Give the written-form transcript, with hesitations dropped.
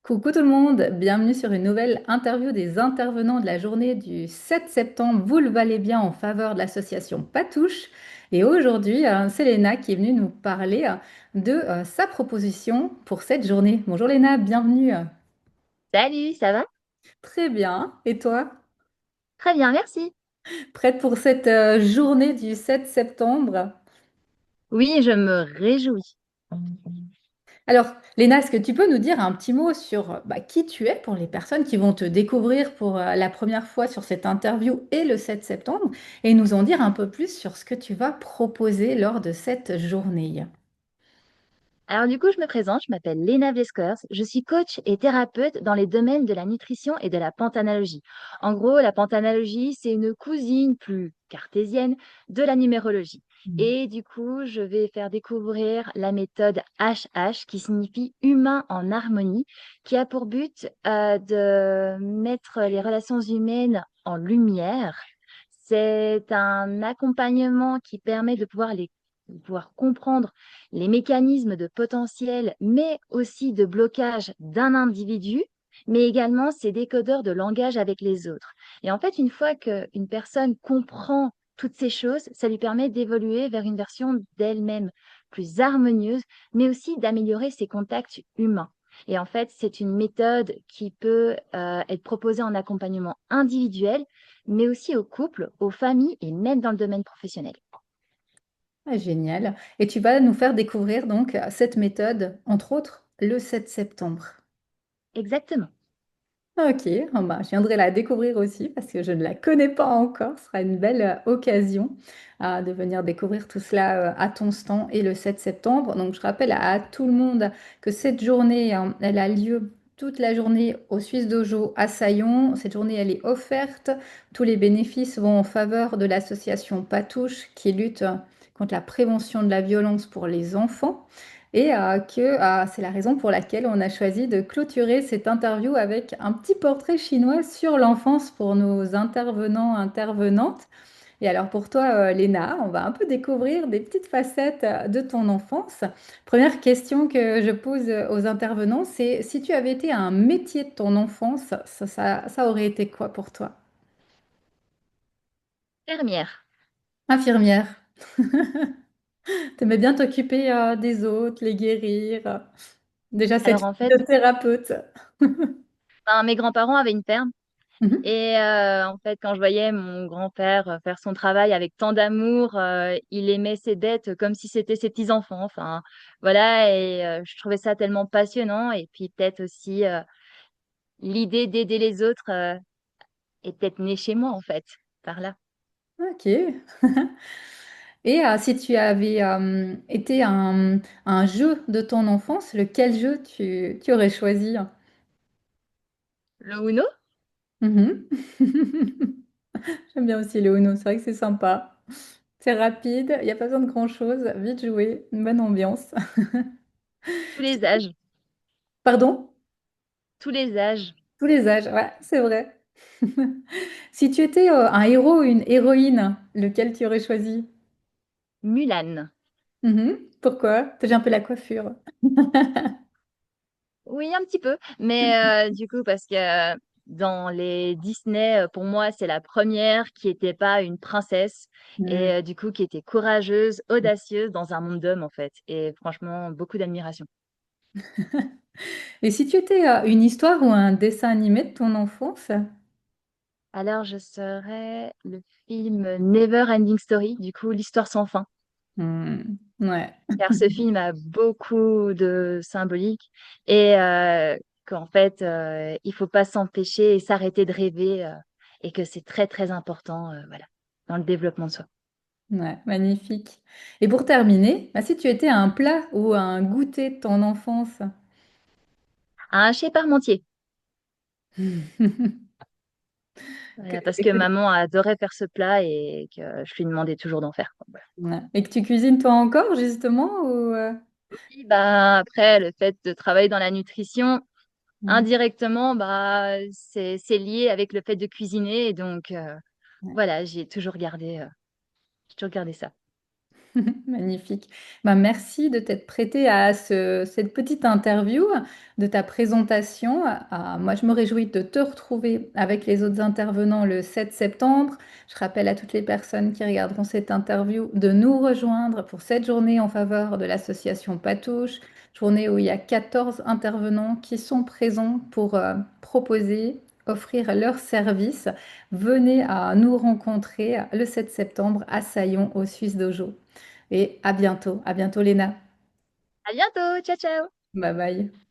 Coucou tout le monde, bienvenue sur une nouvelle interview des intervenants de la journée du 7 septembre. Vous le valez bien en faveur de l'association Patouche. Et aujourd'hui, c'est Léna qui est venue nous parler de sa proposition pour cette journée. Bonjour Léna, bienvenue. Salut, ça va? Très bien. Et toi, Très bien, merci. prête pour cette journée du 7 septembre? Oui, je me réjouis. Alors, Léna, est-ce que tu peux nous dire un petit mot sur qui tu es pour les personnes qui vont te découvrir pour la première fois sur cette interview et le 7 septembre et nous en dire un peu plus sur ce que tu vas proposer lors de cette journée? Alors du coup, je me présente, je m'appelle Lena Vleskers, je suis coach et thérapeute dans les domaines de la nutrition et de la pantanalogie. En gros, la pantanalogie, c'est une cousine plus cartésienne de la numérologie. Et du coup, je vais faire découvrir la méthode HH qui signifie humain en harmonie, qui a pour but de mettre les relations humaines en lumière. C'est un accompagnement qui permet de pouvoir comprendre les mécanismes de potentiel, mais aussi de blocage d'un individu, mais également ses décodeurs de langage avec les autres. Et en fait, une fois qu'une personne comprend toutes ces choses, ça lui permet d'évoluer vers une version d'elle-même plus harmonieuse, mais aussi d'améliorer ses contacts humains. Et en fait, c'est une méthode qui peut être proposée en accompagnement individuel, mais aussi aux couples, aux familles et même dans le domaine professionnel. Ah, génial. Et tu vas nous faire découvrir donc cette méthode, entre autres, le 7 septembre. Exactement. Ok, oh bah, je viendrai la découvrir aussi parce que je ne la connais pas encore. Ce sera une belle occasion de venir découvrir tout cela à ton stand et le 7 septembre. Donc je rappelle à tout le monde que cette journée, hein, elle a lieu toute la journée au Suisse Dojo à Saillon. Cette journée, elle est offerte. Tous les bénéfices vont en faveur de l'association Patouche qui lutte contre la prévention de la violence pour les enfants. Et c'est la raison pour laquelle on a choisi de clôturer cette interview avec un petit portrait chinois sur l'enfance pour nos intervenants, intervenantes. Et alors pour toi, Léna, on va un peu découvrir des petites facettes de ton enfance. Première question que je pose aux intervenants, c'est si tu avais été un métier de ton enfance, ça aurait été quoi pour toi? Fermière. Infirmière. T'aimais bien t'occuper des autres, les guérir. Déjà cette Alors fille en fait, de thérapeute. ben, mes grands-parents avaient une ferme Mhm. et en fait, quand je voyais mon grand-père faire son travail avec tant d'amour, il aimait ses bêtes comme si c'était ses petits-enfants. Enfin, voilà, et je trouvais ça tellement passionnant. Et puis peut-être aussi l'idée d'aider les autres est peut-être née chez moi en fait, par là. Ok. Et si tu avais été un jeu de ton enfance, lequel jeu tu aurais choisi? Le Uno? Mhm. J'aime bien aussi le Uno, c'est vrai que c'est sympa. C'est rapide, il n'y a pas besoin de grand-chose, vite joué, une bonne ambiance. Tous les âges, Pardon? tous les âges. Tous les âges, ouais, c'est vrai. Si tu étais un héros ou une héroïne, lequel tu aurais choisi? Mulan. Mhm. Pourquoi? J'ai un peu la coiffure. Oui, un petit peu, mais du coup, parce que dans les Disney, pour moi, c'est la première qui n'était pas une princesse et Hmm. du coup, qui était courageuse, audacieuse dans un monde d'hommes, en fait. Et franchement, beaucoup d'admiration. Et si tu étais une histoire ou un dessin animé de ton enfance? Alors, je serais le film Never Ending Story, du coup, l'histoire sans fin. Ouais. Car ce film a beaucoup de symbolique et qu'en fait, il faut pas s'empêcher et s'arrêter de rêver et que c'est très, très important, voilà, dans le développement de soi. Ouais, magnifique. Et pour terminer, si tu étais un plat ou un goûter de ton enfance? Un chez Parmentier, Que- voilà, parce et que que, maman adorait faire ce plat et que je lui demandais toujours d'en faire, quoi. Voilà. ouais. Et que tu cuisines toi encore, justement, ou Puis, bah, après, le fait de travailler dans la nutrition, Mm. indirectement, bah, c'est lié avec le fait de cuisiner et donc Ouais. voilà, j'ai toujours gardé ça. Magnifique. Ben, merci de t'être prêté à cette petite interview, de ta présentation. Moi, je me réjouis de te retrouver avec les autres intervenants le 7 septembre. Je rappelle à toutes les personnes qui regarderont cette interview de nous rejoindre pour cette journée en faveur de l'association Patouche, journée où il y a 14 intervenants qui sont présents pour proposer, offrir leurs services. Venez à nous rencontrer le 7 septembre à Saillon, au Suisse Dojo. Et à bientôt. À bientôt, Léna. À bientôt, ciao ciao! Bye bye.